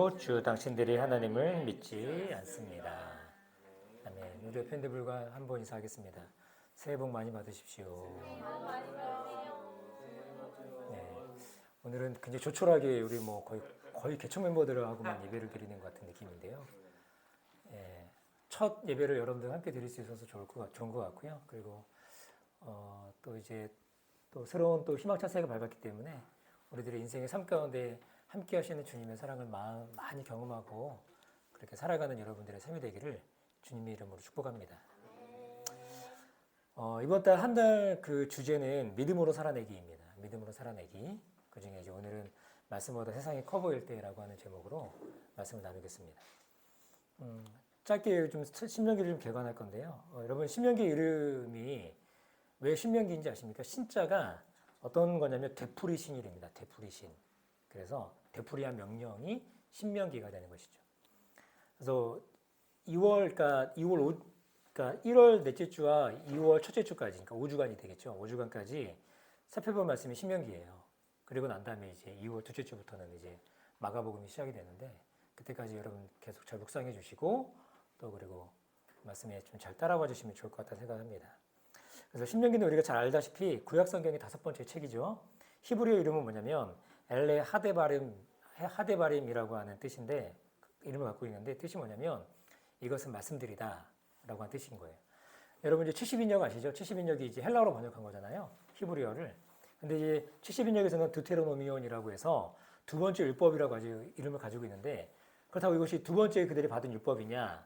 믿고 주 당신들이 하나님을 믿지 않습니다. 아멘. 우리 팬들과 한번 인사하겠습니다. 새해 복 많이 받으십시오. 네. 오늘은 굉장히 조촐하게 우리 뭐 거의 개척 멤버들하고만 예배를 드리는 것 같은 느낌인데요. 예, 첫 예배를 여러분들 함께 드릴 수 있어서 좋은 것 같고요. 그리고 또 이제 또 새로운 또 희망찬 새해가 밝았기 때문에 우리들의 인생의 삶 가운데 함께 하시는 주님의 사랑을 많이 경험하고 그렇게 살아가는 여러분들의 삶이 되기를 주님의 이름으로 축복합니다. 이번 달 한 달 그 주제는 믿음으로 살아내기입니다. 믿음으로 살아내기. 그 중에 이제 오늘은 말씀보다 세상이 커 보일 때라고 하는 제목으로 말씀을 나누겠습니다. 짧게 좀 신명기를 좀 개관할 건데요. 여러분 신명기 이름이 왜 신명기인지 아십니까? 신자가 어떤 거냐면 되풀이 신일입니다. 되풀이 신. 그래서 되풀이한 명령이 신명기가 되는 것이죠. 그래서 1월 넷째 주와 2월 첫째 주까지, 그러니까 5주간이 되겠죠. 5주간까지 살펴볼 말씀이 신명기예요. 그리고 난 다음에 이제 2월 둘째 주부터는 이제 마가복음이 시작이 되는데 그때까지 여러분 계속 잘 묵상해 주시고 또 그리고 말씀에 좀 잘 따라와 주시면 좋을 것 같다 생각합니다. 그래서 신명기는 우리가 잘 알다시피 구약 성경의 5번째 책이죠. 히브리어 이름은 뭐냐면 엘레 하데바림이라고 하는 뜻인데 이름을 갖고 있는데 뜻이 뭐냐면 이것은 말씀드리다 라고 하는 뜻인 거예요. 여러분 이제 70인역 아시죠? 70인역이 이제 헬라어로 번역한 거잖아요. 히브리어를. 근데 이제 70인역에서는 드테로노미온이라고 해서 두 번째 율법이라고 이름을 가지고 있는데 그렇다고 이것이 두 번째 그들이 받은 율법이냐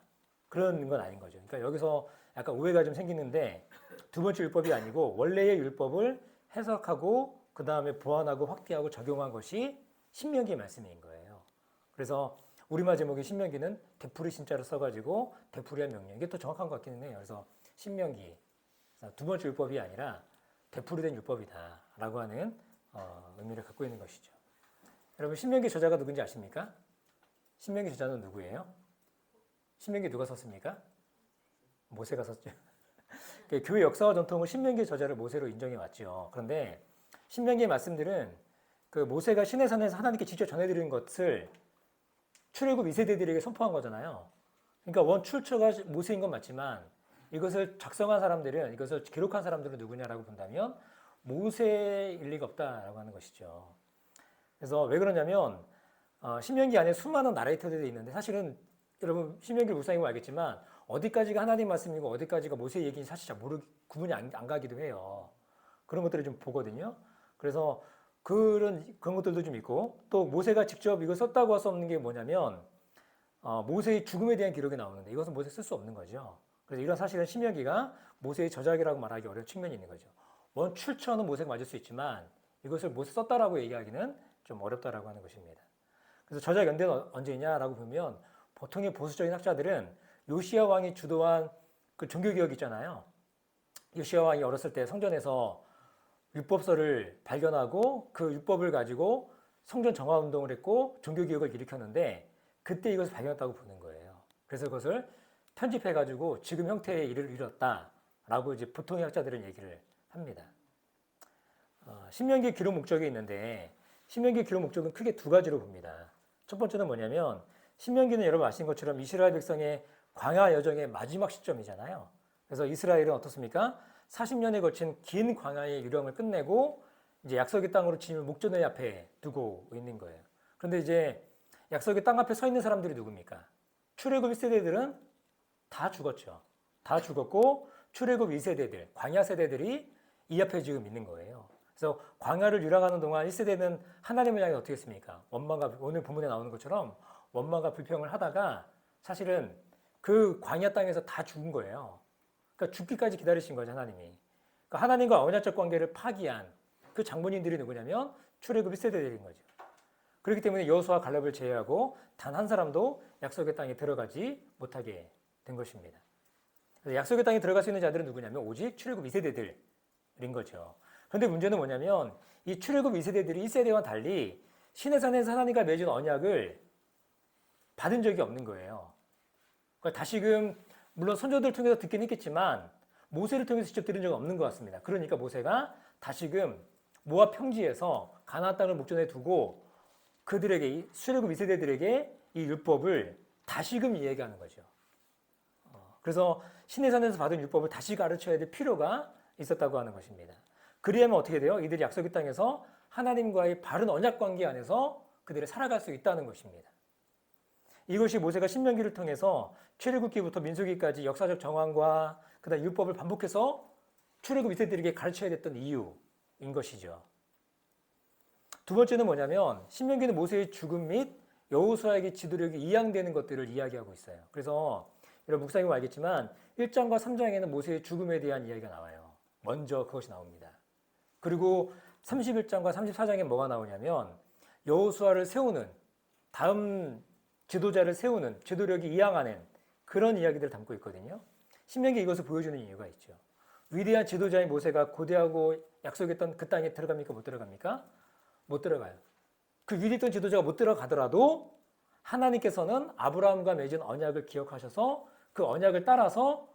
그런 건 아닌 거죠. 그러니까 여기서 약간 오해가 좀 생기는데 두 번째 율법이 아니고 원래의 율법을 해석하고 그 다음에 보완하고 확대하고 적용한 것이 신명기 말씀인 거예요. 그래서 우리말 제목의 신명기는 되풀이 신자를 써가지고 되풀이한 명령. 이게 더 정확한 것 같기는 해요. 그래서 신명기 두 번째 율법이 아니라 되풀이된 율법이다라고 하는 의미를 갖고 있는 것이죠. 여러분 신명기 저자가 누군지 아십니까? 신명기 저자는 누구예요? 신명기 누가 썼습니까? 모세가 썼죠. 교회 역사와 전통은 신명기 저자를 모세로 인정해 왔죠. 그런데 신명기의 말씀들은 그 모세가 시내산에서 하나님께 직접 전해드리는 것을 출애굽 2세대들에게 선포한 거잖아요. 그러니까 원 출처가 모세인 건 맞지만 이것을 작성한 사람들은 이것을 기록한 사람들은 누구냐라고 본다면 모세일 리가 없다라고 하는 것이죠. 그래서 왜 그러냐면 신명기 안에 수많은 나레이터들이 있는데 사실은 여러분 신명기를 묵상해보면 알겠지만 어디까지가 하나님 말씀이고 어디까지가 모세 얘기인지 사실 잘 구분이 안 가기도 해요. 그런 것들을 좀 보거든요. 그래서 그런 것들도 좀 있고 또 모세가 직접 이걸 썼다고 할 수 없는 게 뭐냐면 모세의 죽음에 대한 기록이 나오는데 이것은 모세 쓸 수 없는 거죠. 그래서 이런 사실은 신명기가 모세의 저작이라고 말하기 어려운 측면이 있는 거죠. 원 출처는 모세가 맞을 수 있지만 이것을 모세 썼다라고 얘기하기는 좀 어렵다라고 하는 것입니다. 그래서 저작 연대는 언제냐라고 보면 보통의 보수적인 학자들은 요시야 왕이 주도한 그 종교개혁 있잖아요. 요시야 왕이 어렸을 때 성전에서 율법서를 발견하고 그 율법을 가지고 성전 정화 운동을 했고 종교개혁을 일으켰는데 그때 이것을 발견했다고 보는 거예요. 그래서 그것을 편집해가지고 지금 형태에 이르렀다라고 이제 보통의 학자들은 얘기를 합니다. 신명기 기록 목적이 있는데 신명기 기록 목적은 크게 두 가지로 봅니다. 첫 번째는 뭐냐면 신명기는 여러분 아시는 것처럼 이스라엘 백성의 광야 여정의 마지막 시점이잖아요. 그래서 이스라엘은 어떻습니까? 40년에 걸친 긴 광야의 유령을 끝내고 이제 약속의 땅으로 진입을 목전의 앞에 두고 있는 거예요. 그런데 이제 약속의 땅 앞에 서 있는 사람들이 누굽니까? 출애굽 1세대들은 다 죽었죠. 다 죽었고 출애굽 2세대들, 광야 세대들이 이 앞에 지금 있는 거예요. 그래서 광야를 유랑하는 동안 1세대는 하나님을 향해 어떻게 했습니까? 원망과 오늘 본문에 나오는 것처럼 원망과 불평을 하다가 사실은 그 광야 땅에서 다 죽은 거예요. 그러니까 죽기까지 기다리신 거죠, 하나님이. 그러니까 하나님과 언약적 관계를 파기한 그 장본인들이 누구냐면 출애굽 1세대들인 거죠. 그렇기 때문에 여호수아 갈렙을 제외하고 단 한 사람도 약속의 땅에 들어가지 못하게 된 것입니다. 그래서 약속의 땅에 들어갈 수 있는 자들은 누구냐면 오직 출애굽 2세대들인 거죠. 그런데 문제는 뭐냐면 이 출애굽 2세대들이 1세대와 달리 시내산에서 하나님과 맺은 언약을 받은 적이 없는 거예요. 그러니까 다시금 물론 선조들을 통해서 듣긴 했겠지만 모세를 통해서 직접 들은 적은 없는 것 같습니다. 그러니까 모세가 다시금 모압 평지에서 가나안 땅을 목전에 두고 그들에게 출애굽 2세대들에게 이 율법을 다시금 이야기하는 거죠. 그래서 시내산에서 받은 율법을 다시 가르쳐야 될 필요가 있었다고 하는 것입니다. 그리하면 어떻게 돼요? 이들이 약속의 땅에서 하나님과의 바른 언약 관계 안에서 그들이 살아갈 수 있다는 것입니다. 이것이 모세가 신명기를 통해서 출애굽기부터 민수기까지 역사적 정황과 그다음 율법을 반복해서 출애굽 2세들에게 가르쳐야 됐던 이유인 것이죠. 두 번째는 뭐냐면 신명기는 모세의 죽음 및 여호수아에게 지도력이 이양되는 것들을 이야기하고 있어요. 그래서 여러분 묵상해보면 알겠지만 1장과 3장에는 모세의 죽음에 대한 이야기가 나와요. 먼저 그것이 나옵니다. 그리고 31장과 34장에 뭐가 나오냐면 여호수아를 세우는 다음 지도자를 세우는 지도력이 이양하는 그런 이야기들을 담고 있거든요. 신명기 이것을 보여주는 이유가 있죠. 위대한 지도자인 모세가 고대하고 약속했던 그 땅에 들어갑니까? 못 들어갑니까? 못 들어가요. 그 위대했던 지도자가 못 들어가더라도 하나님께서는 아브라함과 맺은 언약을 기억하셔서 그 언약을 따라서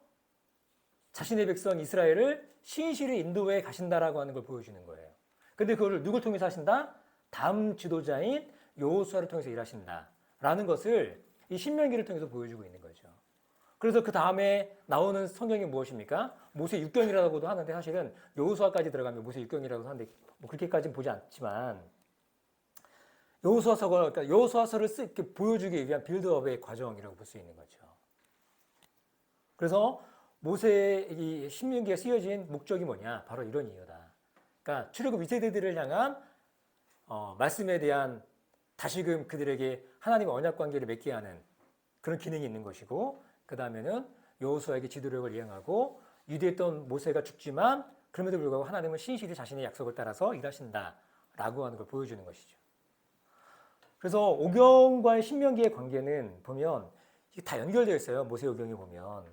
자신의 백성 이스라엘을 신실히 인도해 가신다라고 하는 걸 보여주는 거예요. 근데 그걸 누굴 통해서 하신다? 다음 지도자인 여호수아를 통해서 일하신다라는 것을 이 신명기를 통해서 보여주고 있는 거죠. 그래서 그 다음에 나오는 성경이 무엇입니까? 모세 육경이라고도 하는데 사실은 여호수아까지 들어가면 모세 육경이라고 하는데 뭐 그렇게까지는 보지 않지만 그러니까 여호수아서를 보여주기 위한 빌드업의 과정이라고 볼 수 있는 거죠. 그래서 모세의 이 신명기에 쓰여진 목적이 뭐냐? 바로 이런 이유다. 그러니까 출애굽 2세대들을 향한 말씀에 대한 다시금 그들에게 하나님의 언약 관계를 맺게 하는 그런 기능이 있는 것이고 그 다음에는 여호수아에게 지도력을 이행하고 유대했던 모세가 죽지만 그럼에도 불구하고 하나님은 신실히 자신의 약속을 따라서 일하신다라고 하는 걸 보여주는 것이죠. 그래서 오경과의 신명기의 관계는 보면 이게 다 연결되어 있어요. 모세오경에 보면.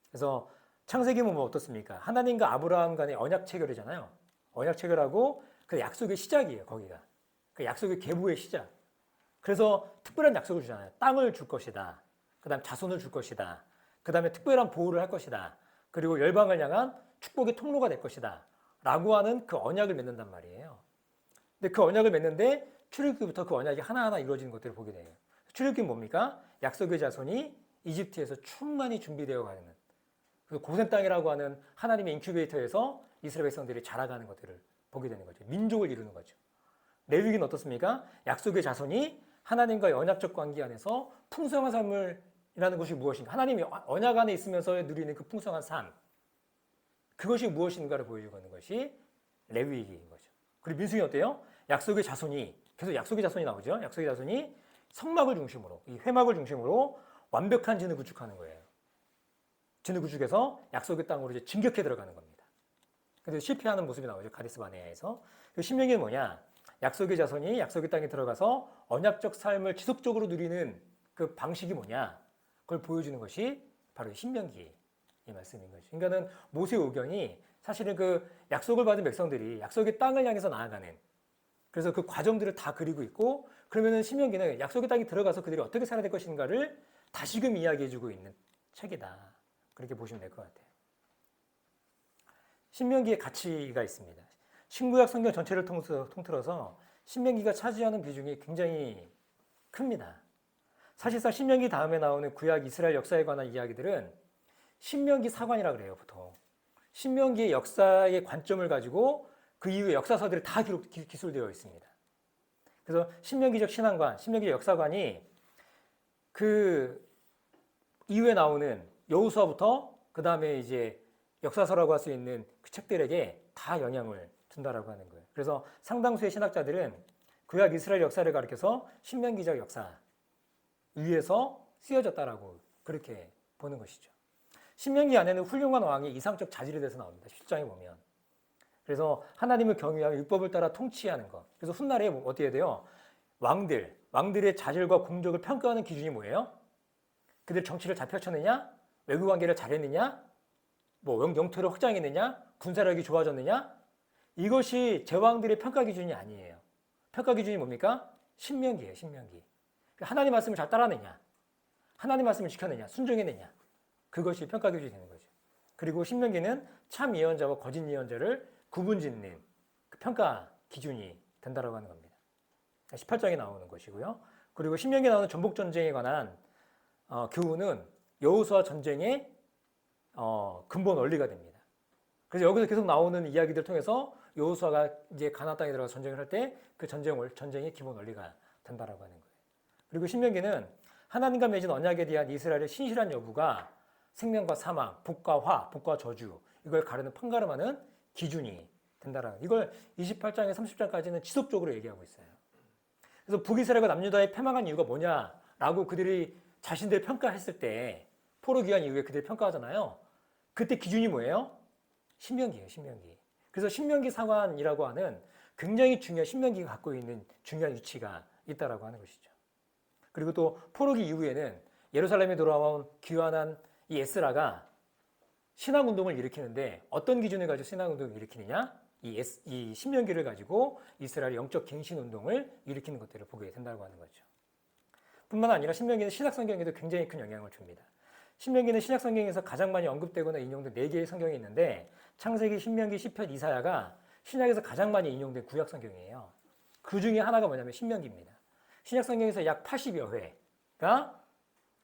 그래서 창세기 보면 어떻습니까? 하나님과 아브라함 간의 언약 체결이잖아요. 언약 체결하고 그 약속의 시작이에요. 거기가. 그 약속의 계보의 시작. 그래서 특별한 약속을 주잖아요. 땅을 줄 것이다. 그 다음 자손을 줄 것이다. 그 다음에 특별한 보호를 할 것이다. 그리고 열방을 향한 축복의 통로가 될 것이다. 라고 하는 그 언약을 맺는단 말이에요. 근데 그 언약을 맺는데 출애굽기부터 그 언약이 하나하나 이루어지는 것들을 보게 돼요. 출애굽기는 뭡니까? 약속의 자손이 이집트에서 충만히 준비되어 가는 그 고센 땅이라고 하는 하나님의 인큐베이터에서 이스라엘 백성들이 자라가는 것들을 보게 되는 거죠. 민족을 이루는 거죠. 레위기는 어떻습니까? 약속의 자손이 하나님과의 언약적 관계 안에서 풍성한 삶을이라는 것이 무엇인가? 하나님이 언약 안에 있으면서 누리는 그 풍성한 삶. 그것이 무엇인가를 보여주고 있는 것이 레위기인 거죠. 그리고 민수기는 어때요? 약속의 자손이 계속 약속의 자손이 나오죠. 약속의 자손이 성막을 중심으로, 이 회막을 중심으로 완벽한 진을 구축하는 거예요. 진을 구축해서 약속의 땅으로 이제 진격해 들어가는 겁니다. 근데 실패하는 모습이 나오죠. 가데스 바네아에서. 그 신명기는 뭐냐? 약속의 자손이 약속의 땅에 들어가서 언약적 삶을 지속적으로 누리는 그 방식이 뭐냐? 그걸 보여주는 것이 바로 신명기의 말씀인 거죠. 그러니까는 모세오경이 사실은 그 약속을 받은 백성들이 약속의 땅을 향해서 나아가는 그래서 그 과정들을 다 그리고 있고 그러면은 신명기는 약속의 땅에 들어가서 그들이 어떻게 살아야 될 것인가를 다시금 이야기해주고 있는 책이다. 그렇게 보시면 될 것 같아요. 신명기의 가치가 있습니다. 신구약 성경 전체를 통틀어서 신명기가 차지하는 비중이 굉장히 큽니다. 사실상 신명기 다음에 나오는 구약 이스라엘 역사에 관한 이야기들은 신명기 사관이라고 그래요, 보통. 신명기의 역사의 관점을 가지고 그 이후의 역사서들이 다 기술되어 있습니다. 그래서 신명기적 신앙관, 신명기적 역사관이 그 이후에 나오는 여호수아부터 그 다음에 이제 역사서라고 할 수 있는 그 책들에게 다 영향을 준다라고 하는 거예요. 그래서 상당수의 신학자들은 구약 이스라엘 역사를 가리켜서 신명기적 역사 위에서 쓰여졌다라고 그렇게 보는 것이죠. 신명기 안에는 훌륭한 왕의 이상적 자질에 대해서 나옵니다. 10장에 보면. 그래서 하나님을 경외하며 율법을 따라 통치하는 것. 그래서 훗날에 어떻게 해야 돼요? 왕들의 자질과 공적을 평가하는 기준이 뭐예요? 그들 정치를 잘 펼쳤느냐? 외교 관계를 잘했느냐? 뭐 영토를 확장했느냐? 군사력이 좋아졌느냐? 이것이 제왕들의 평가 기준이 아니에요. 평가 기준이 뭡니까? 신명기예요, 신명기. 하나님 말씀을 잘 따랐느냐? 하나님 말씀을 지켰느냐? 순종했느냐? 그것이 평가 기준이 되는 거죠. 그리고 신명기는 참 예언자와 거짓 예언자를 구분짓는 그 평가 기준이 된다라고 하는 겁니다. 18장에 나오는 것이고요. 그리고 신명기에 나오는 전복 전쟁에 관한 교훈은 여호수아 전쟁의 근본 원리가 됩니다. 그래서 여기서 계속 나오는 이야기들 통해서 여호수아가 이제 가나안 땅에 들어가서 전쟁을 할 때 그 전쟁의 기본 원리가 된다라고 하는 거예요. 그리고 신명기는 하나님과 맺은 언약에 대한 이스라엘의 신실한 여부가 생명과 사망, 복과 화, 복과 저주 이걸 가르는 판가름하는 기준이 된다라는 이걸 28장에 30장까지는 지속적으로 얘기하고 있어요. 그래서 북이스라엘과 남유다의 패망한 이유가 뭐냐라고 그들이 자신들 평가했을 때 포로 기한 이후에 그들이 평가하잖아요. 그때 기준이 뭐예요? 신명기예요, 신명기. 그래서 신명기 사관이라고 하는 굉장히 중요한 신명기가 갖고 있는 중요한 위치가 있다라고 하는 것이죠. 그리고 또 포로기 이후에는 예루살렘에 돌아온 귀환한 이 에스라가 신학운동을 일으키는데 어떤 기준을 가지고 신학운동을 일으키느냐? 이 신명기를 가지고 이스라엘의 영적 갱신운동을 일으키는 것들을 보게 된다고 하는 거죠. 뿐만 아니라 신명기는 신약성경에도 굉장히 큰 영향을 줍니다. 신명기는 신약성경에서 가장 많이 언급되거나 인용된 4개의 성경이 있는데 창세기, 신명기, 시편, 이사야가 신약에서 가장 많이 인용된 구약성경이에요. 그 중에 하나가 뭐냐면 신명기입니다. 신약성경에서 약 80여 회가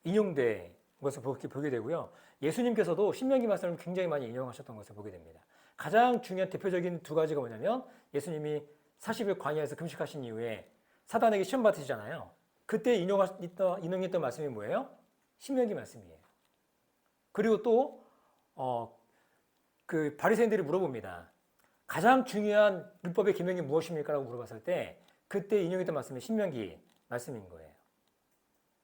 인용된 것을 보게 되고요. 예수님께서도 신명기 말씀을 굉장히 많이 인용하셨던 것을 보게 됩니다. 가장 중요한 대표적인 두 가지가 뭐냐면 예수님이 40일 광야에서 금식하신 이후에 사단에게 시험 받으시잖아요. 그때 인용했던 말씀이 뭐예요? 신명기 말씀이에요. 그리고 또 그 바리새인들이 물어봅니다. 가장 중요한 율법의 계명이 무엇입니까? 라고 물어봤을 때 그때 인용했던 말씀이 신명기 말씀인 거예요.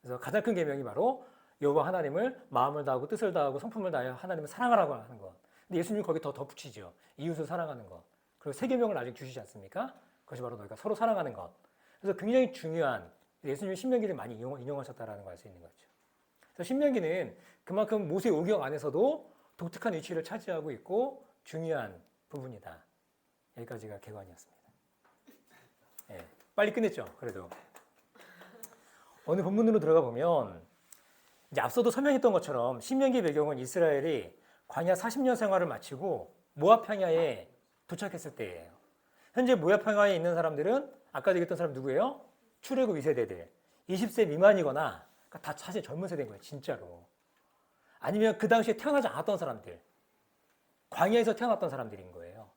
그래서 가장 큰 계명이 바로 여호와 하나님을 마음을 다하고 뜻을 다하고 성품을 다하여 하나님을 사랑하라고 하는 것. 근데 예수님이 거기 더 덧붙이죠. 이웃을 사랑하는 것. 그리고 세 계명을 나중에 주시지 않습니까? 그것이 바로 너희가 서로 사랑하는 것. 그래서 굉장히 중요한 예수님이 신명기를 많이 인용하셨다라는 걸 알 수 있는 거죠. 그래서 신명기는 그만큼 모세 오경 안에서도 독특한 위치를 차지하고 있고 중요한 부분이다. 여기까지가 개관이었습니다. 네, 빨리 끝냈죠. 그래도 오늘 본문으로 들어가 보면 이제 앞서도 설명했던 것처럼 신명기 배경은 이스라엘이 광야 40년 생활을 마치고 모압 평야에 도착했을 때예요. 현재 모압 평야에 있는 사람들은 아까 얘기했던 사람 누구예요? 출애굽 2세대들 20세 미만이거나 그러니까 다 사실 젊은 세대인 거예요. 진짜로. 아니면 그 당시에 태어나지 않았던 사람들 광야에서 태어났던 사람들인 거예요.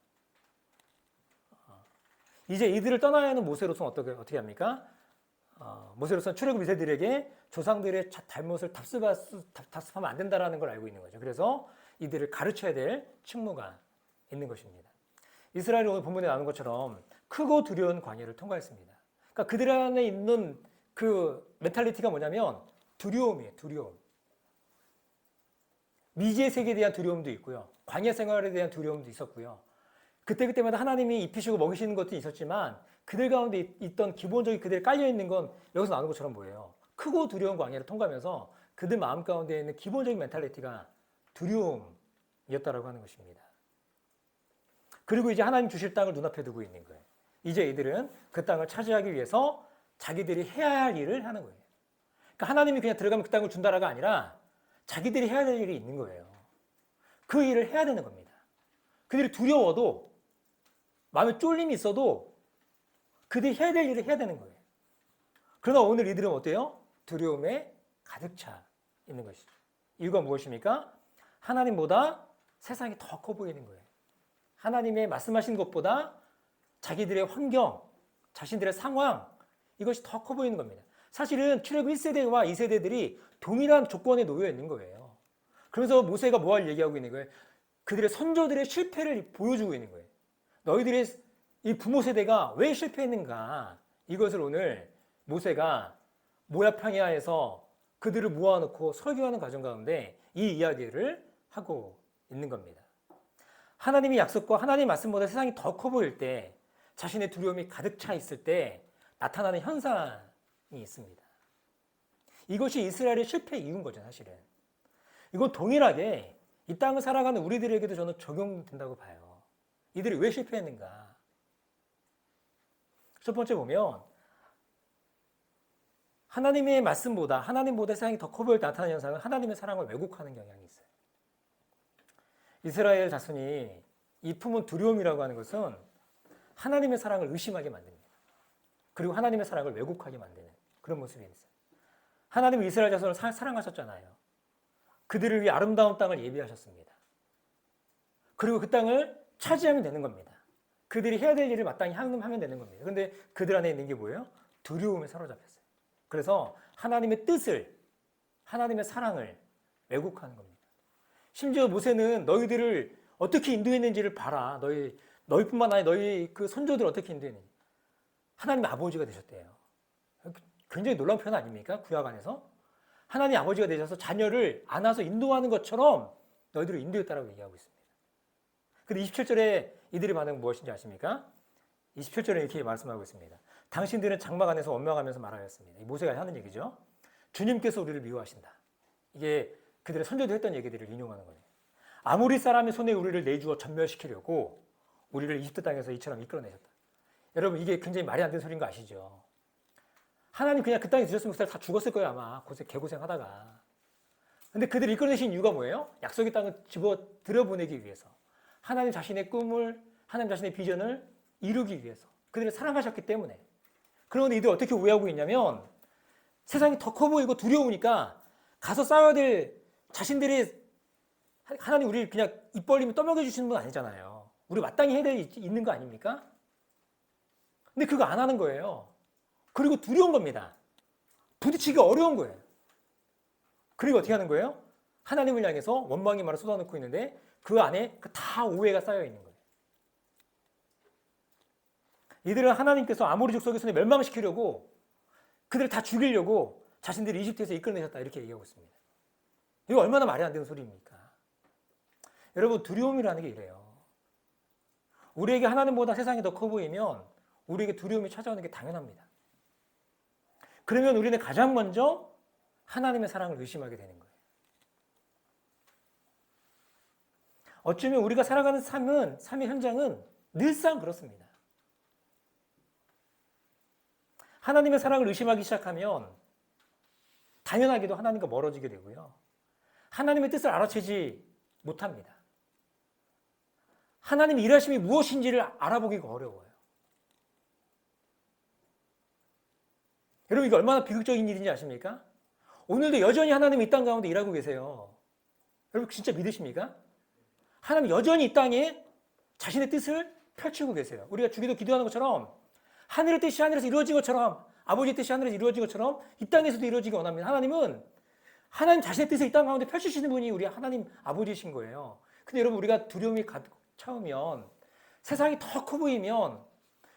이제 이들을 떠나야 하는 모세로서는 어떻게 합니까? 모세로서는 출애굽 2세들에게 조상들의 잘못을 답습하면 안 된다는 걸 알고 있는 거죠. 그래서 이들을 가르쳐야 될 책무가 있는 것입니다. 이스라엘이 오늘 본문에 나오는 것처럼 크고 두려운 광야를 통과했습니다. 그러니까 그들 안에 있는 그 멘탈리티가 뭐냐면 두려움이에요. 두려움. 미지의 세계에 대한 두려움도 있고요. 광야 생활에 대한 두려움도 있었고요. 그때마다 하나님이 입히시고 먹이시는 것도 있었지만 그들 가운데 있던 기본적인 그들에 깔려있는 건 여기서 나오는 것처럼 뭐예요? 크고 두려운 광야를 통과하면서 그들 마음 가운데 있는 기본적인 멘탈리티가 두려움이었다라고 하는 것입니다. 그리고 이제 하나님 주실 땅을 눈앞에 두고 있는 거예요. 이제 이들은 그 땅을 차지하기 위해서 자기들이 해야 할 일을 하는 거예요. 그러니까 하나님이 그냥 들어가면 그 땅을 준다라가 아니라 자기들이 해야 될 일이 있는 거예요. 그 일을 해야 되는 겁니다. 그들이 두려워도 마음에 쫄림이 있어도 그들이 해야 될 일을 해야 되는 거예요. 그러나 오늘 이들은 어때요? 두려움에 가득 차 있는 것이죠. 이유가 무엇입니까? 하나님보다 세상이 더 커 보이는 거예요. 하나님의 말씀하신 것보다 자기들의 환경, 자신들의 상황 이것이 더 커 보이는 겁니다. 사실은 출애굽 1세대와 2세대들이 동일한 조건에 놓여 있는 거예요. 그래서 모세가 뭘 얘기하고 있는 거예요? 그들의 선조들의 실패를 보여주고 있는 거예요. 너희들의 이 부모 세대가 왜 실패했는가? 이것을 오늘 모세가 모압 평야에서 그들을 모아놓고 설교하는 과정 가운데 이 이야기를 하고 있는 겁니다. 하나님의 약속과 하나님의 말씀보다 세상이 더 커 보일 때 자신의 두려움이 가득 차 있을 때 나타나는 현상이 있습니다. 이것이 이스라엘의 실패의 이유인 거죠, 사실은. 이건 동일하게 이 땅을 살아가는 우리들에게도 저는 적용된다고 봐요. 이들이 왜 실패했는가? 첫 번째 보면 하나님의 말씀보다 하나님보다 세상이 더 커 보일 때 나타나는 현상은 하나님의 사랑을 왜곡하는 경향이 있어요. 이스라엘 자손이 이 품은 두려움이라고 하는 것은 하나님의 사랑을 의심하게 만듭니다. 그리고 하나님의 사랑을 왜곡하게 만드는 그런 모습이 있어요. 하나님은 이스라엘 자손을 사랑하셨잖아요. 그들을 위해 아름다운 땅을 예비하셨습니다. 그리고 그 땅을 차지하면 되는 겁니다. 그들이 해야 될 일을 마땅히 하면 되는 겁니다. 그런데 그들 안에 있는 게 뭐예요? 두려움에 사로잡혔어요. 그래서 하나님의 뜻을, 하나님의 사랑을 왜곡하는 겁니다. 심지어 모세는 너희들을 어떻게 인도했는지를 봐라. 너희뿐만 아니라 너희 그 선조들 어떻게 인도했는지. 하나님의 아버지가 되셨대요. 굉장히 놀라운 표현 아닙니까? 구약 안에서. 하나님 아버지가 되셔서 자녀를 안아서 인도하는 것처럼 너희들을 인도했다라고 얘기하고 있습니다. 근데 27절에 이들의 반응은 무엇인지 아십니까? 27절에 이렇게 말씀하고 있습니다. 당신들은 장막 안에서 원망하면서 말하였습니다. 모세가 하는 얘기죠. 주님께서 우리를 미워하신다. 이게 그들의 선조도 했던 얘기들을 인용하는 거예요. 아모리 사람의 손에 우리를 내주어 전멸시키려고 우리를 이집트 땅에서 이처럼 이끌어내셨다. 여러분 이게 굉장히 말이 안 되는 소리인 거 아시죠? 하나님 그냥 그 땅에 두셨으면 다 죽었을 거예요 아마. 개고생하다가. 근데 그들을 이끌어내신 이유가 뭐예요? 약속의 땅을 집어 들여보내기 위해서. 하나님 자신의 꿈을, 하나님 자신의 비전을 이루기 위해서. 그들을 사랑하셨기 때문에. 그런데 이들 어떻게 오해하고 있냐면 세상이 더 커 보이고 두려우니까 가서 싸워야 될 자신들이 하나님 우리를 그냥 입 벌리면 떠먹여 주시는 분 아니잖아요. 우리 마땅히 해야 될 있는 거 아닙니까? 근데 그거 안 하는 거예요. 그리고 두려운 겁니다. 부딪히기 어려운 거예요. 그리고 어떻게 하는 거예요? 하나님을 향해서 원망의 말을 쏟아놓고 있는데 그 안에 다 오해가 쌓여 있는 거예요. 이들은 하나님께서 아모리 족속의 손에 멸망시키려고 그들을 다 죽이려고 자신들이 이집트에서 이끌어내셨다 이렇게 얘기하고 있습니다. 이거 얼마나 말이 안 되는 소리입니까? 여러분 두려움이라는 게 이래요. 우리에게 하나님보다 세상이 더 커 보이면 우리에게 두려움이 찾아오는 게 당연합니다. 그러면 우리는 가장 먼저 하나님의 사랑을 의심하게 되는 거예요. 어쩌면 우리가 살아가는 삶의 현장은 늘상 그렇습니다. 하나님의 사랑을 의심하기 시작하면 당연하게도 하나님과 멀어지게 되고요. 하나님의 뜻을 알아채지 못합니다. 하나님의 일하심이 무엇인지를 알아보기가 어려워요. 여러분 이게 얼마나 비극적인 일인지 아십니까? 오늘도 여전히 하나님이 이 땅 가운데 일하고 계세요. 여러분 진짜 믿으십니까? 하나님 여전히 이 땅에 자신의 뜻을 펼치고 계세요. 우리가 주기도 기도하는 것처럼 하늘의 뜻이 하늘에서 이루어진 것처럼 아버지의 뜻이 하늘에서 이루어진 것처럼 이 땅에서도 이루어지기 원합니다. 하나님 자신의 뜻을 이 땅 가운데 펼치시는 분이 우리 하나님 아버지이신 거예요. 근데 여러분 우리가 두려움이 가득 차오면 세상이 더 커 보이면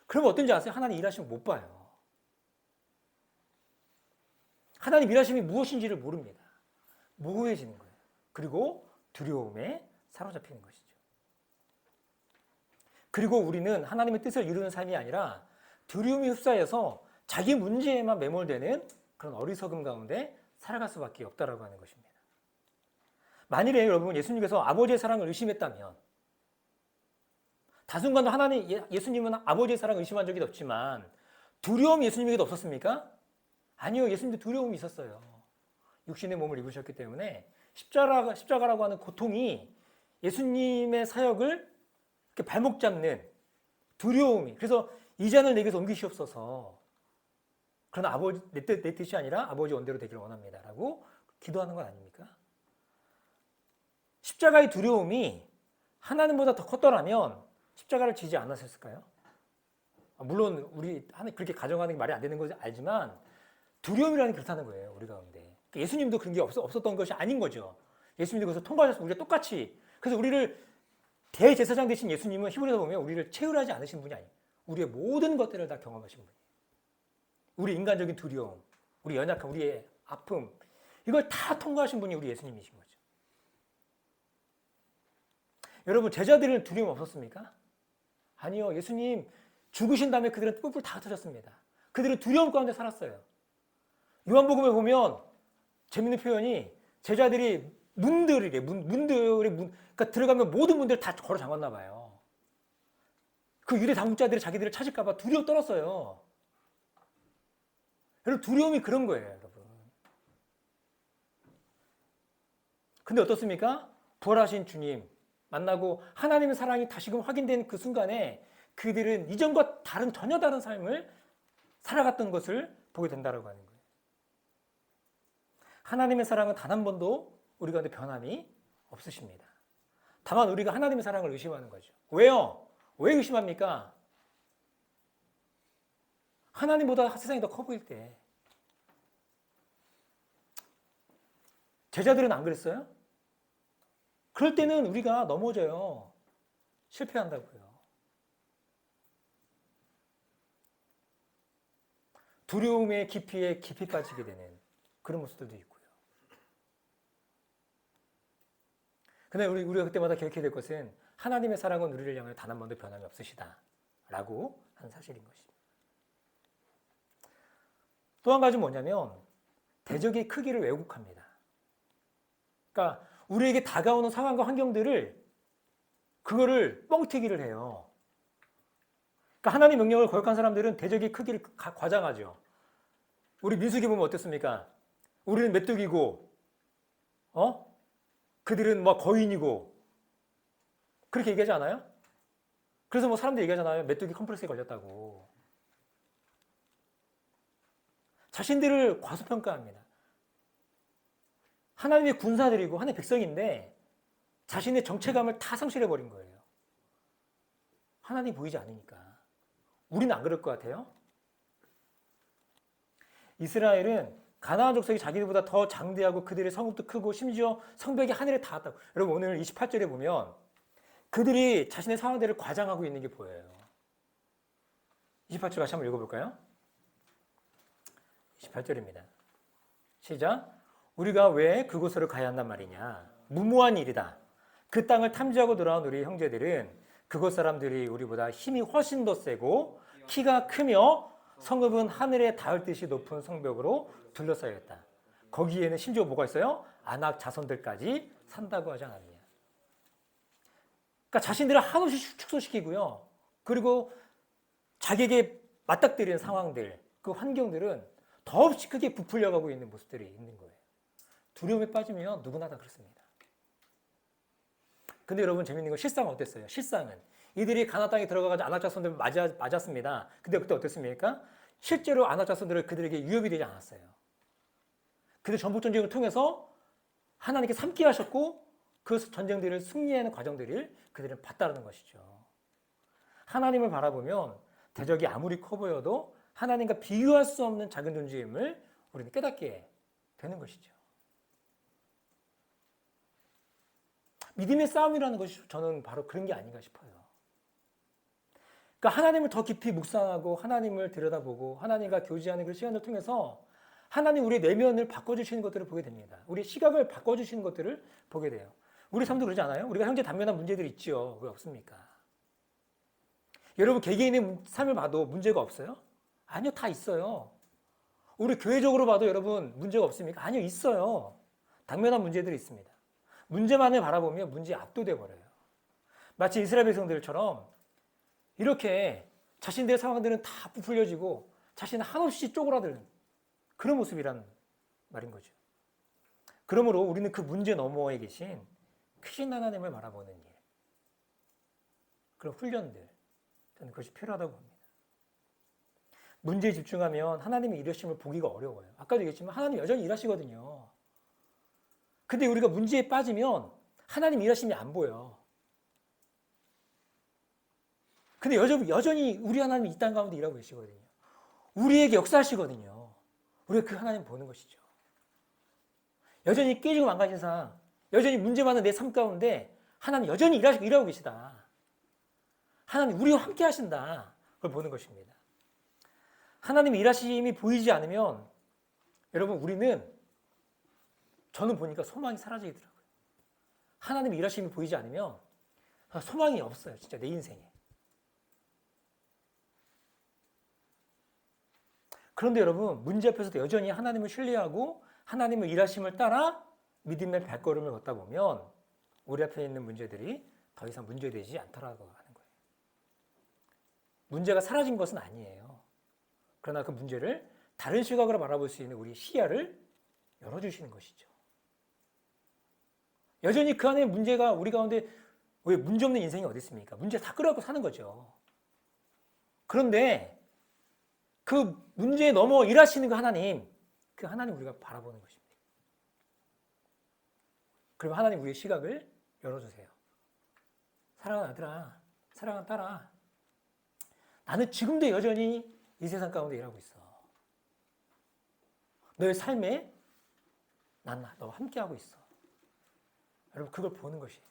그러면 어떤지 아세요? 하나님 일하시면 못 봐요. 하나님 일하심이 무엇인지를 모릅니다. 모호해지는 거예요. 그리고 두려움에 사로잡히는 것이죠. 그리고 우리는 하나님의 뜻을 이루는 삶이 아니라 두려움이 휩싸여서 자기 문제에만 매몰되는 그런 어리석음 가운데 살아갈 수밖에 없다라고 하는 것입니다. 만일에 여러분 예수님께서 아버지의 사랑을 의심했다면 다순간도 예수님은 아버지의 사랑을 의심한 적이 없지만 두려움이 예수님에게도 없었습니까? 아니요. 예수님도 두려움이 있었어요. 육신의 몸을 입으셨기 때문에 십자가라고 하는 고통이 예수님의 사역을 이렇게 발목 잡는 두려움이. 그래서 이 잔을 내게서 옮기시옵소서. 그러나 내 뜻이 아니라 아버지 원대로 되기를 원합니다. 라고 기도하는 건 아닙니까? 십자가의 두려움이 하나님보다 더 컸더라면 십자가를 지지 않았을까요? 물론 우리 그렇게 가정하는 게 말이 안 되는 거 알지만 두려움이라는 게 그렇다는 거예요. 우리 가운데. 예수님도 그런 게 없었던 것이 아닌 거죠. 예수님도 그래서 통과하셔서 우리가 똑같이. 그래서 우리를 대제사장 되신 예수님은 히브리서 보면 우리를 체휼하지 않으신 분이 아니에요. 우리의 모든 것들을 다 경험하신 분이에요. 우리 인간적인 두려움, 우리 연약함, 우리의 아픔 이걸 다 통과하신 분이 우리 예수님이신 거죠. 여러분 제자들은 두려움 없었습니까? 아니요. 예수님 죽으신 다음에 그들은 뿔뿔 다 흩어졌습니다. 그들은 두려움 가운데 살았어요. 요한복음에 보면 재밌는 표현이 제자들이 그러니까 들어가면 모든 문들을 다 걸어 잠갔나 봐요. 그 유대 당국자들이 자기들을 찾을까 봐 두려워 떨었어요. 여러분 두려움이 그런 거예요, 여러분. 근데 어떻습니까? 부활하신 주님 만나고 하나님의 사랑이 다시금 확인된 그 순간에 그들은 이전과 전혀 다른 삶을 살아갔던 것을 보게 된다고 하는 거예요. 하나님의 사랑은 단 한 번도 우리 가운데 변함이 없으십니다. 다만 우리가 하나님의 사랑을 의심하는 거죠. 왜요? 왜 의심합니까? 하나님보다 세상이 더 커 보일 때. 제자들은 안 그랬어요? 그럴 때는 우리가 넘어져요. 실패한다고요. 두려움의 깊이에 깊이 빠지게 되는 그런 모습들도 있고요. 근데 우리가 그때마다 기억해야 될 것은 하나님의 사랑은 우리를 향해 단 한 번도 변함이 없으시다 라고 하는 사실인 것입니다. 또 한 가지는 뭐냐면 대적의 크기를 왜곡합니다. 그러니까 우리에게 다가오는 상황과 환경들을 그거를 뻥튀기를 해요. 그러니까 하나님 명령을 거역한 사람들은 대적의 크기를 과장하죠. 우리 민수기 보면 어떻습니까? 우리는 메뚜기고, 그들은 뭐 거인이고, 그렇게 얘기하지 않아요? 그래서 뭐 사람들이 얘기하잖아요. 메뚜기 컴플렉스에 걸렸다고. 자신들을 과소평가합니다. 하나님의 군사들이고 하나님의 백성인데 자신의 정체감을 다 상실해버린 거예요. 하나님이 보이지 않으니까. 우리는 안 그럴 것 같아요? 이스라엘은 가나안 족속이 자기들보다 더 장대하고 그들의 성읍도 크고 심지어 성벽이 하늘에 닿았다고. 여러분 오늘 28절에 보면 그들이 자신의 상황들을 과장하고 있는 게 보여요. 28절 다시 한번 읽어볼까요? 28절입니다. 시작. 우리가 왜 그곳으로 가야 한단 말이냐. 무모한 일이다. 그 땅을 탐지하고 돌아온 우리 형제들은 그곳 사람들이 우리보다 힘이 훨씬 더 세고 키가 크며 성읍은 하늘에 닿을 듯이 높은 성벽으로 둘러싸여 있다. 거기에는 심지어 뭐가 있어요? 아낙 자손들까지 산다고 하지 않았느냐. 그러니까 자신들을 한없이 축소시키고요. 그리고 자기에게 맞닥뜨리는 상황들, 그 환경들은 더없이 크게 부풀려가고 있는 모습들이 있는 거예요. 두려움에 빠지면 누구나 다 그렇습니다. 근데 여러분 재밌는 건 실상은 어땠어요? 실상은 이들이 가나안 땅에 들어가서 아낙 자손들 맞았습니다. 근데 그때 어땠습니까? 실제로 아낙 자손들은 그들에게 위협이 되지 않았어요. 그들 전복 전쟁을 통해서 하나님께 삼게 하셨고 그 전쟁들을 승리하는 과정들을 그들은 봤다는 것이죠. 하나님을 바라보면 대적이 아무리 커 보여도 하나님과 비교할 수 없는 작은 존재임을 우리는 깨닫게 되는 것이죠. 믿음의 싸움이라는 것이 저는 바로 그런 게 아닌가 싶어요. 그러니까 하나님을 더 깊이 묵상하고 하나님을 들여다보고 하나님과 교제하는 그 시간을 통해서 하나님 우리의 내면을 바꿔주시는 것들을 보게 됩니다. 우리의 시각을 바꿔주시는 것들을 보게 돼요. 우리 삶도 그러지 않아요? 우리가 형제 단면한 문제들이 있죠. 왜 없습니까? 여러분 개개인의 삶을 봐도 문제가 없어요? 아니요, 다 있어요. 우리 교회적으로 봐도 여러분 문제가 없습니까? 아니요, 있어요. 당면한 문제들이 있습니다. 문제만을 바라보면 문제에 압도돼 버려요. 마치 이스라엘 백성들처럼 이렇게 자신들의 상황들은 다 부풀려지고 자신은 한없이 쪼그라드는 그런 모습이란 말인 거죠. 그러므로 우리는 그 문제 너머에 계신 크신 하나님을 바라보는 일, 그런 훈련들, 저는 그것이 필요하다고 봅니다. 문제에 집중하면 하나님의 일하심을 보기가 어려워요. 아까도 얘기했지만 하나님 여전히 일하시거든요. 근데 우리가 문제에 빠지면 하나님 일하심이 안 보여. 근데 여전히 우리 하나님이 이 땅 가운데 일하고 계시거든요. 우리에게 역사하시거든요. 우리가 그 하나님 보는 것이죠. 여전히 깨지고 망가진 상, 여전히 문제 많은 내 삶 가운데 하나님 여전히 일하고 계시다. 하나님 우리와 함께 하신다. 그걸 보는 것입니다. 하나님 일하심이 보이지 않으면 여러분 저는 보니까 소망이 사라지더라고요. 하나님 일하심이 보이지 않으면 소망이 없어요. 진짜 내 인생에. 그런데 여러분 문제 앞에서도 여전히 하나님을 신뢰하고 하나님의 일하심을 따라 믿음의 발걸음을 걷다 보면 우리 앞에 있는 문제들이 더 이상 문제되지 않더라고 하는 거예요. 문제가 사라진 것은 아니에요. 그러나 그 문제를 다른 시각으로 바라볼 수 있는 우리 시야를 열어주시는 것이죠. 여전히 그 안에 문제가 우리 가운데 왜 문제 없는 인생이 어디 있습니까? 문제 다 끌어안고 사는 거죠. 그런데 그 문제에 넘어 일하시는 그 하나님 우리가 바라보는 것입니다. 그러면 하나님 우리의 시각을 열어주세요. 사랑하는 아들아, 사랑하는 딸아, 나는 지금도 여전히 이 세상 가운데 일하고 있어. 너의 삶에 난 너와 함께하고 있어. 여러분, 그걸 보는 것이에요.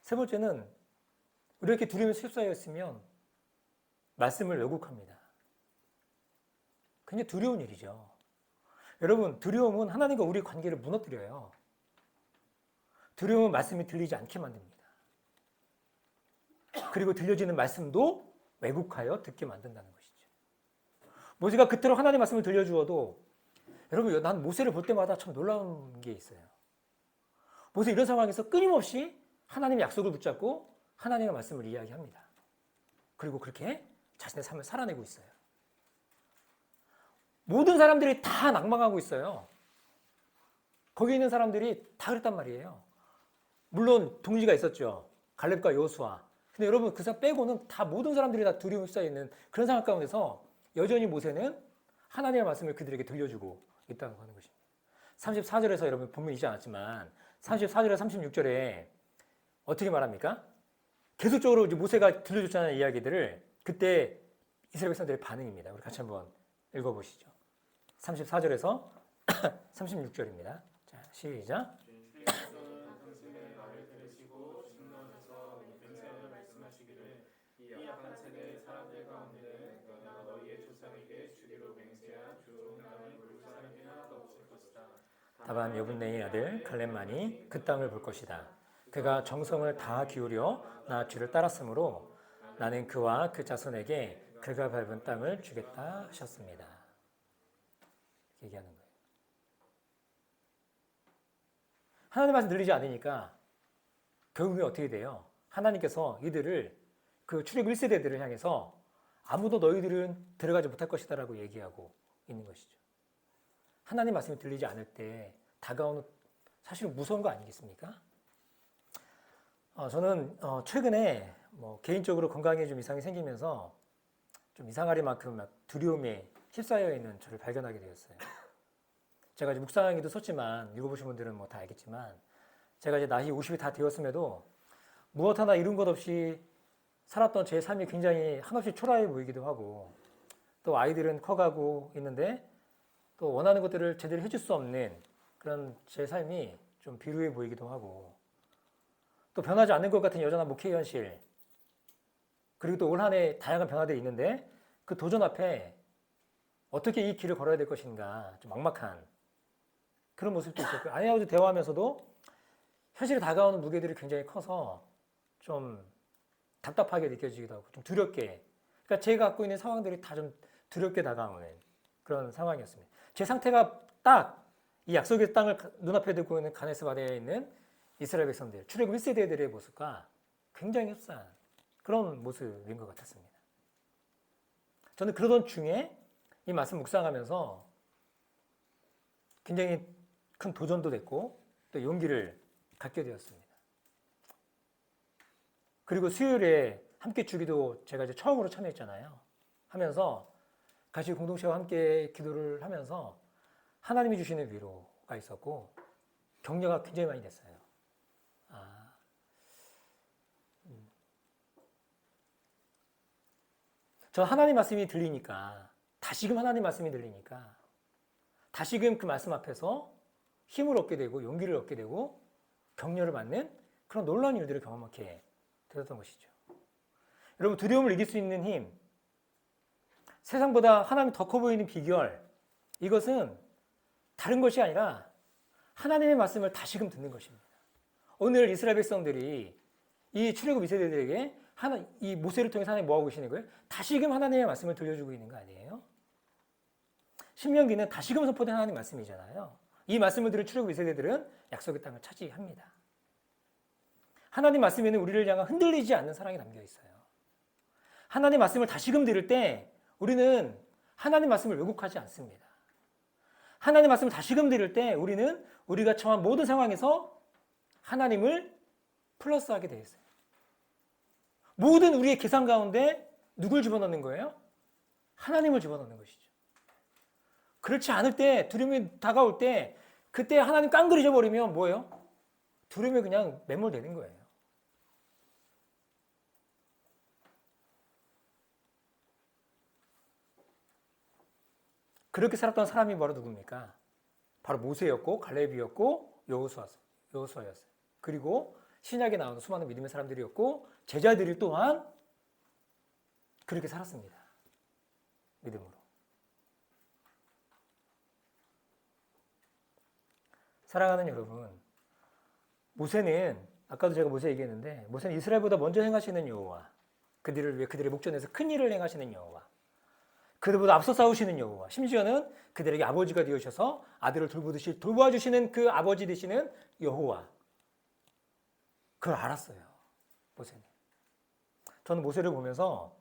세 번째는 우리가 이렇게 두려움에 휩싸여 있으면 말씀을 왜곡합니다. 굉장히 두려운 일이죠. 여러분, 두려움은 하나님과 우리의 관계를 무너뜨려요. 두려움은 말씀이 들리지 않게 만듭니다. 그리고 들려지는 말씀도 왜곡하여 듣게 만든다는 것이죠. 모세가 그토록 하나님 말씀을 들려주어도 여러분, 난 모세를 볼 때마다 참 놀라운 게 있어요. 모세 이런 상황에서 끊임없이 하나님의 약속을 붙잡고 하나님의 말씀을 이야기합니다. 그리고 그렇게 자신의 삶을 살아내고 있어요. 모든 사람들이 다 낭망하고 있어요. 거기 있는 사람들이 다 그랬단 말이에요. 물론 동지가 있었죠. 갈렙과 여호수아. 근데 여러분, 그 사람 빼고는 다 모든 사람들이 다 두려움에 휩싸여 있는 그런 상황 가운데서 여전히 모세는 하나님의 말씀을 그들에게 들려주고 있다고 하는 것입니다. 34절에서 여러분 본문 읽지 않았지만 34절에 36절에 어떻게 말합니까? 계속적으로 이제 모세가 들려줬잖아요, 이야기들을. 그때 이스라엘 백성들의 반응입니다. 우리 같이 한번 읽어보시죠. 34절에서 36절입니다. 자, 시작. 다만 여분네의 아들 갈렙만이 그 땅을 볼 것이다. 그가 정성을 다 기울여 나 주를 따랐으므로 나는 그와 그 자손에게 그가 밟은 땅을 주겠다 하셨습니다. 얘기하는 거예요. 하나님 말씀 들리지 않으니까 결국에 어떻게 돼요? 하나님께서 이들을 그 출애굽 1세대들을 향해서 아무도 너희들은 들어가지 못할 것이다 라고 얘기하고 있는 것이죠. 하나님 말씀이 들리지 않을 때 다가오는 사실은 무서운 거 아니겠습니까? 저는 최근에 개인적으로 건강에 좀 이상이 생기면서 좀 이상하리만큼 두려움에 휩싸여 있는 저를 발견하게 되었어요. 제가 이제 묵상하기도 썼지만 읽어보신 분들은 다 알겠지만 제가 이제 나이 50이 다 되었음에도 무엇 하나 이룬 것 없이 살았던 제 삶이 굉장히 한없이 초라해 보이기도 하고 또 아이들은 커가고 있는데 또 원하는 것들을 제대로 해줄 수 없는 그런 제 삶이 좀 비루해 보이기도 하고 또 변하지 않는 것 같은 여전한 목회 현실 그리고 또 올 한 해 다양한 변화들이 있는데 그 도전 앞에 어떻게 이 길을 걸어야 될 것인가 좀 막막한 그런 모습도 있었고 아내하고도 대화하면서도 현실에 다가오는 무게들이 굉장히 커서 좀 답답하게 느껴지기도 하고 좀 두렵게 그러니까 제가 갖고 있는 상황들이 다 좀 두렵게 다가오는 그런 상황이었습니다. 제 상태가 딱 이 약속의 땅을 눈앞에 두고 있는 가나스 바다에 있는 이스라엘 백성들, 출애굽 1세대들의 모습과 굉장히 흡사한 그런 모습인 것 같았습니다. 저는 그러던 중에 이 말씀 묵상하면서 굉장히 큰 도전도 됐고 또 용기를 갖게 되었습니다. 그리고 수요일에 함께 주기도 제가 이제 처음으로 참여했잖아요. 하면서 같이 공동체와 함께 기도를 하면서 하나님이 주시는 위로가 있었고 격려가 굉장히 많이 됐어요. 저 하나님 말씀이 들리니까 다시금 하나님 말씀이 들리니까 다시금 그 말씀 앞에서 힘을 얻게 되고 용기를 얻게 되고 격려를 받는 그런 놀라운 일들을 경험하게 되었던 것이죠. 여러분 두려움을 이길 수 있는 힘 세상보다 하나님이 더 커 보이는 비결 이것은 다른 것이 아니라 하나님의 말씀을 다시금 듣는 것입니다. 오늘 이스라엘 백성들이 이 출애굽 2세대들에게 이 모세를 통해서 하나님이 뭐하고 계시는 거예요? 다시금 하나님의 말씀을 들려주고 있는 거 아니에요? 신명기는 다시금 선포된 하나님의 말씀이잖아요. 이 말씀을 들은 출애굽 2세대들은 약속의 땅을 차지합니다. 하나님 말씀에는 우리를 향한 흔들리지 않는 사랑이 담겨 있어요. 하나님 말씀을 다시금 들을 때 우리는 하나님 말씀을 왜곡하지 않습니다. 하나님 말씀을 다시금 들을 때 우리는 우리가 처한 모든 상황에서 하나님을 플러스하게 되어 있어요. 모든 우리의 계산 가운데 누굴 집어넣는 거예요? 하나님을 집어넣는 것이죠. 그렇지 않을 때, 두려움이 다가올 때, 그때 하나님 깡그리 잊어버리면 뭐예요? 두려움에 그냥 매몰되는 거예요. 그렇게 살았던 사람이 바로 누굽니까? 바로 모세였고 갈렙이었고 여호수아였어요. 그리고 신약에 나오는 수많은 믿음의 사람들이었고 제자들이 또한 그렇게 살았습니다. 믿음으로. 사랑하는 여러분, 모세는 아까도 제가 모세 얘기했는데 모세는 이스라엘보다 먼저 행하시는 여호와, 그들을 위해 그들의 목전에서 큰 일을 행하시는 여호와, 그들보다 앞서 싸우시는 여호와, 심지어는 그들에게 아버지가 되어주셔서 아들을 돌보듯이 돌봐주시는 그 아버지 되시는 여호와, 그걸 알았어요. 모세는. 저는 모세를 보면서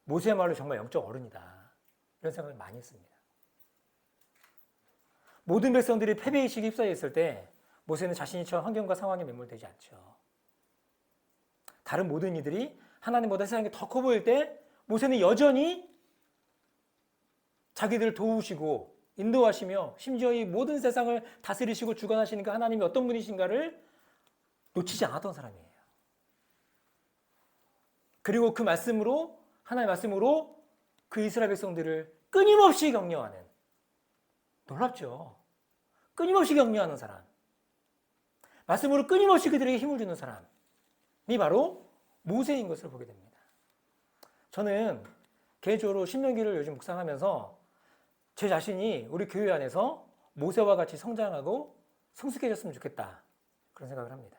모세야말로 정말 영적 어른이다, 이런 생각을 많이 했습니다. 모든 백성들이 패배의식에 휩싸여 있을 때 모세는 자신이 처한 환경과 상황에 매몰되지 않죠. 다른 모든 이들이 하나님보다 세상이 더 커 보일 때 모세는 여전히 자기들을 도우시고 인도하시며 심지어 이 모든 세상을 다스리시고 주관하시는 그 하나님이 어떤 분이신가를 놓치지 않았던 사람이에요. 그리고 그 말씀으로, 하나님의 말씀으로 그 이스라엘 백성들을 끊임없이 격려하는, 놀랍죠? 끊임없이 격려하는 사람, 말씀으로 끊임없이 그들에게 힘을 주는 사람이 바로 모세인 것을 보게 됩니다. 저는 개인적으로 신명기를 요즘 묵상하면서 제 자신이 우리 교회 안에서 모세와 같이 성장하고 성숙해졌으면 좋겠다, 그런 생각을 합니다.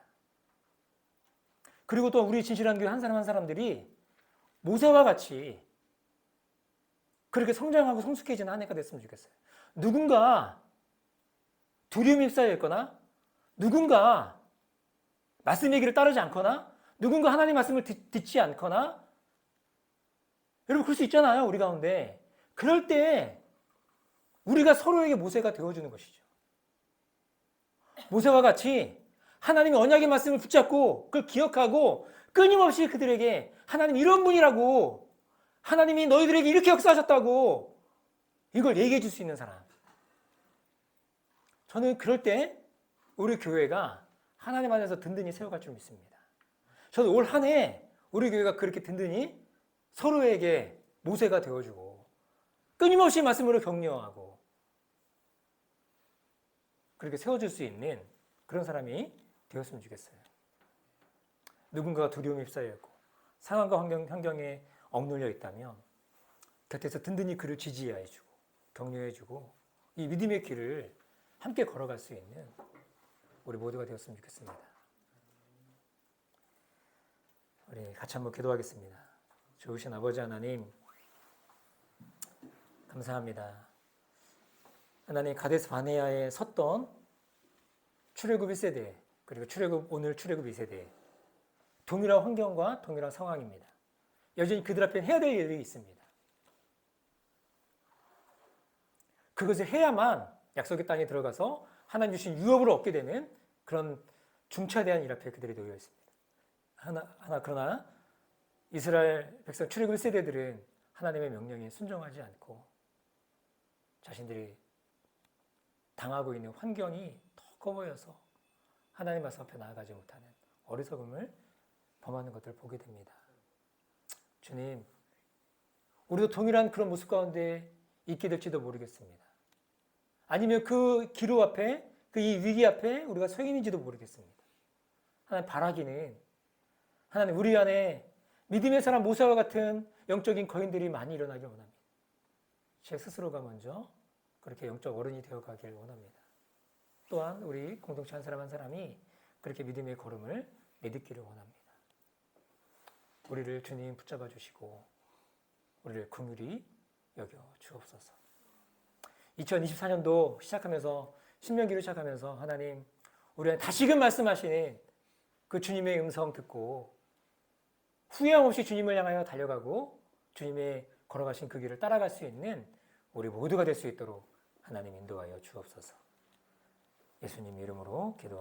그리고 또 우리 진실한 교회 한 사람 한 사람들이 모세와 같이 그렇게 성장하고 성숙해지는 한 해가 됐으면 좋겠어요. 누군가 두려움에 휩싸여 있거나, 누군가 말씀 얘기를 따르지 않거나, 누군가 하나님 말씀을 듣지 않거나, 여러분 그럴 수 있잖아요, 우리 가운데. 그럴 때 우리가 서로에게 모세가 되어주는 것이죠. 모세와 같이 하나님의 언약의 말씀을 붙잡고 그걸 기억하고 끊임없이 그들에게 하나님 이런 분이라고, 하나님이 너희들에게 이렇게 역사하셨다고 이걸 얘기해 줄 수 있는 사람. 저는 그럴 때 우리 교회가 하나님 안에서 든든히 세워갈 줄 믿습니다. 저는 올 한 해 우리 교회가 그렇게 든든히 서로에게 모세가 되어주고 끊임없이 말씀으로 격려하고 그렇게 세워줄 수 있는 그런 사람이 되었으면 좋겠어요. 누군가가 두려움에 휩싸여 있고 상황과 환경에 억눌려 있다면 곁에서 든든히 그를 지지해주고 격려해주고 이 믿음의 길을 함께 걸어갈 수 있는 우리 모두가 되었으면 좋겠습니다. 우리 같이 한번 기도하겠습니다. 좋으신 아버지 하나님, 감사합니다. 하나님, 가데스 바네아에 섰던 출애굽 1세대, 그리고 오늘 출애굽 2세대, 동일한 환경과 동일한 상황입니다. 여전히 그들 앞에 해야 될 일이 있습니다. 그것을 해야만 약속의 땅에 들어가서 하나님 주신 유업을 얻게 되는 그런 중차대한 일 앞에 그들이 놓여 있습니다. 그러나 이스라엘 백성 출애굽 1세대들은 하나님의 명령에 순종하지 않고 자신들이 당하고 있는 환경이 더 커 보여서 하나님 말씀 앞에 나아가지 못하는 어리석음을 범하는 것들을 보게 됩니다. 주님, 우리도 동일한 그런 모습 가운데 있게 될지도 모르겠습니다. 아니면 그 기로 앞에, 그 이 위기 앞에 우리가 서 있는지도 모르겠습니다. 하나님, 바라기는 하나님 우리 안에 믿음의 사람 모세와 같은 영적인 거인들이 많이 일어나길 원합니다. 제 스스로가 먼저 그렇게 영적 어른이 되어가길 원합니다. 또한 우리 공동체 한 사람 한 사람이 그렇게 믿음의 걸음을 내딛기를 원합니다. 우리를 주님 붙잡아 주시고 우리를 긍휼히 여겨 주옵소서. 2024년도 시작하면서 신명기를 시작하면서 하나님, 우리는 다시금 말씀하시는 그 주님의 음성 듣고 후회함 없이 주님을 향하여 달려가고 주님의 걸어가신 그 길을 따라갈 수 있는 우리 모두가 될 수 있도록 하나님 인도하여 주옵소서. 예수님 이름으로 기도합니다.